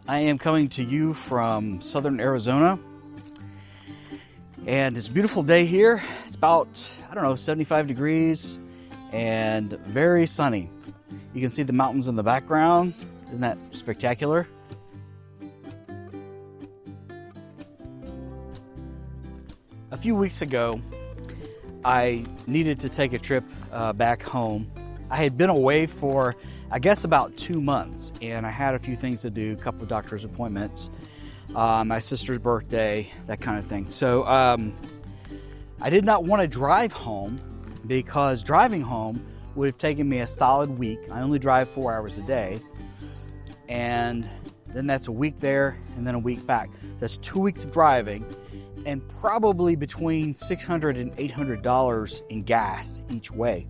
I am coming to you from southern Arizona, and it's a beautiful day here. It's about, 75 degrees and very sunny. You can see the mountains in the background. Isn't that spectacular? A few weeks ago, I needed to take a trip back home. I had been away for, about 2 months, and I had a few things to do, a couple of doctor's appointments, my sister's birthday, that kind of thing. So I did not want to drive home because driving home would have taken me a solid week. I only drive 4 hours a day, and then that's a week there and then a week back. That's 2 weeks of driving and probably between $600 and $800 in gas each way.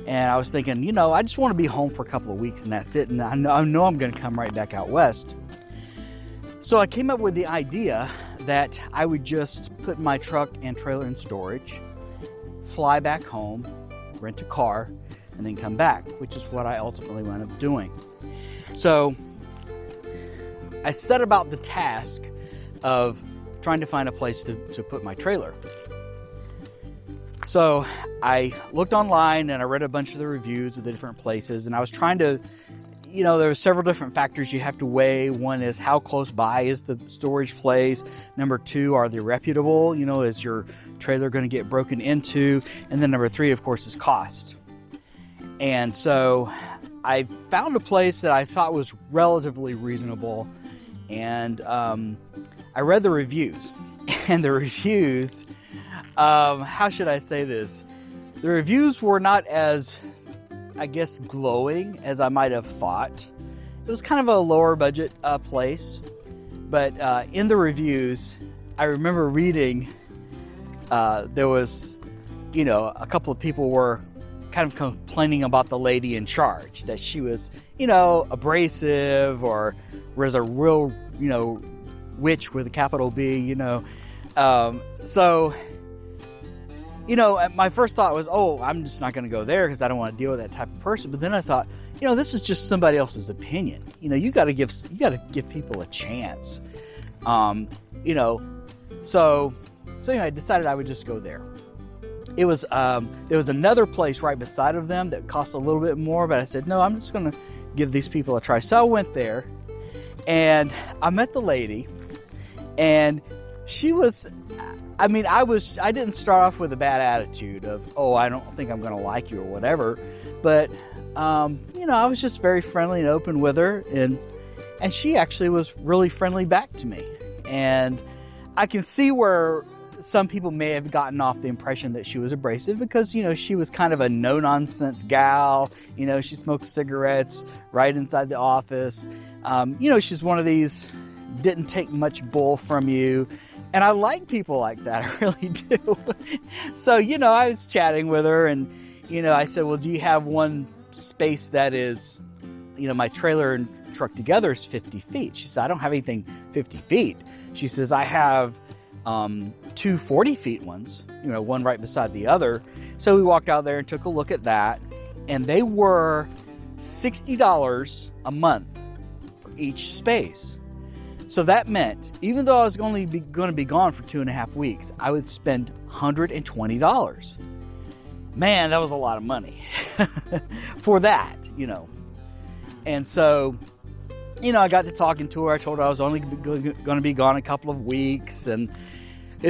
And I was thinking, I just want to be home for a couple of weeks and that's it. And I know I'm going to come right back out west. So I came up with the idea that I would just put my truck and trailer in storage, fly back home, rent a car, and then come back, which is what I ultimately wound up doing. So I set about the task of trying to find a place to put my trailer. So I looked online and I read a bunch of the reviews of the different places, and I was trying to, there are several different factors you have to weigh. One is how close by is the storage place. Number two, are they reputable? Is your trailer going to get broken into? And then number three, of course, is cost. And so I found a place that I thought was relatively reasonable, and I read the reviews. And the reviews, how should I say this? The reviews were not as, glowing as I might have thought. It was kind of a lower budget place. But in the reviews, I remember reading, there was, a couple of people were kind of complaining about the lady in charge, that she was, abrasive, or was a real, witch with a capital B, So, my first thought was, I'm just not going to go there because I don't want to deal with that type of person. But then I thought, this is just somebody else's opinion. You got to give people a chance. So anyway, I decided I would just go there. It was, there was another place right beside of them that cost a little bit more, but I said, no, I'm just going to give these people a try. So I went there and I met the lady, and she was, I didn't start off with a bad attitude of, I don't think I'm going to like you or whatever. But, I was just very friendly and open with her. And she actually was really friendly back to me. And I can see where some people may have gotten off the impression that she was abrasive because, she was kind of a no-nonsense gal. She smoked cigarettes right inside the office. She's one of these, didn't take much bull from you. And I like people like that. I really do. So, I was chatting with her, and, I said, well, do you have one space that is, my trailer and truck together is 50 feet. She said, I don't have anything 50 feet. She says, I have two 40 feet ones, one right beside the other. So we walked out there and took a look at that, and they were $60 a month for each space. So that meant, even though I was going to be gone for 2.5 weeks, I would spend $120. Man, that was a lot of money for that, And so, I got to talking to her. I told her I was only going to be gone a couple of weeks. And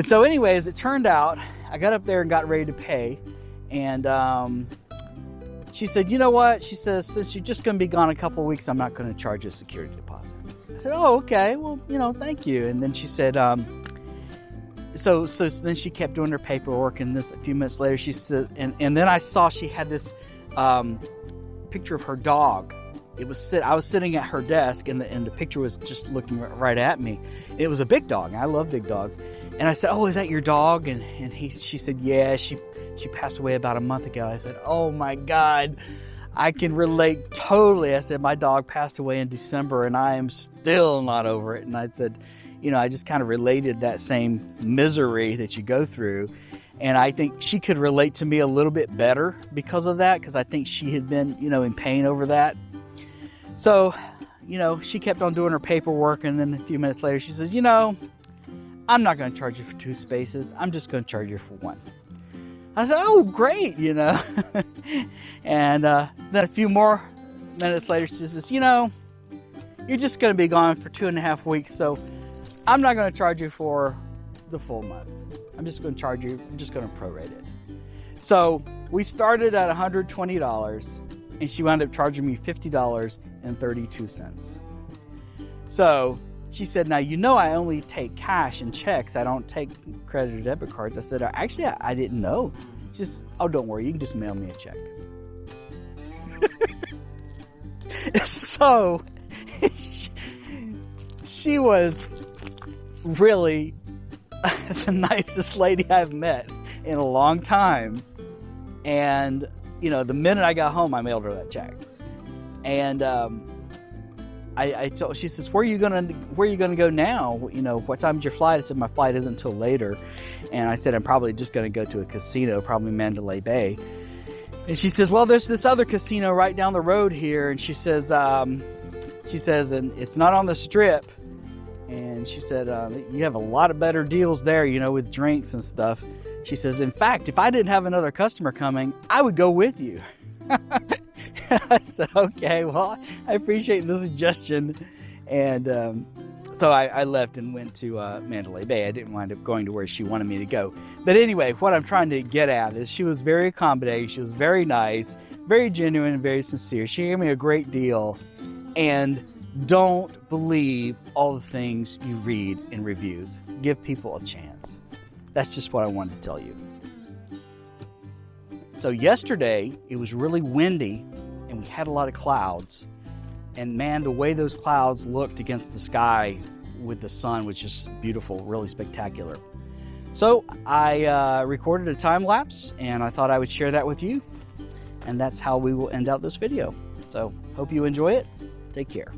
so anyways, it turned out, I got up there and got ready to pay. And she said, you know what? She says, since you're just going to be gone a couple of weeks, I'm not going to charge you a security deposit. I said, okay, well, thank you. And then she said, so then she kept doing her paperwork, and a few minutes later, she said, and then I saw she had this picture of her dog. I was sitting at her desk, and the picture was just looking right at me. It was a big dog. I love big dogs. And I said, is that your dog? And she said, yeah, she passed away about a month ago. I said, oh my God. I can relate totally. I said, my dog passed away in December and I am still not over it. And I said, I just kind of related that same misery that you go through. And I think she could relate to me a little bit better because of that, because I think she had been, in pain over that. So, she kept on doing her paperwork, and then a few minutes later she says, I'm not going to charge you for 2 spaces. I'm just going to charge you for 1. I said, oh, great, And then a few more minutes later, she says, you're just going to be gone for 2.5 weeks, so I'm not going to charge you for the full month. I'm just going to charge you, I'm just going to prorate it. So we started at $120, and she wound up charging me $50.32. So she said, now, I only take cash and checks. I don't take credit or debit cards. I said, actually, I didn't know. She says, oh, don't worry. You can just mail me a check. So she was really the nicest lady I've met in a long time. And, the minute I got home, I mailed her that check. And I told, she says, where are you gonna go now? What time's your flight? I said, my flight isn't until later. And I said, I'm probably just gonna go to a casino, probably Mandalay Bay. And she says, well, there's this other casino right down the road here. And she says, and it's not on the Strip. And she said, you have a lot of better deals there, with drinks and stuff. She says, in fact, if I didn't have another customer coming, I would go with you. I said, okay, well, I appreciate the suggestion. And so I left and went to Mandalay Bay. I didn't wind up going to where she wanted me to go. But anyway, what I'm trying to get at is she was very accommodating. She was very nice, very genuine, and very sincere. She gave me a great deal. And don't believe all the things you read in reviews. Give people a chance. That's just what I wanted to tell you. So yesterday, it was really windy, and we had a lot of clouds. And man, the way those clouds looked against the sky with the sun was just beautiful, really spectacular. So I recorded a time lapse, and I thought I would share that with you. And that's how we will end out this video. So hope you enjoy it. Take care.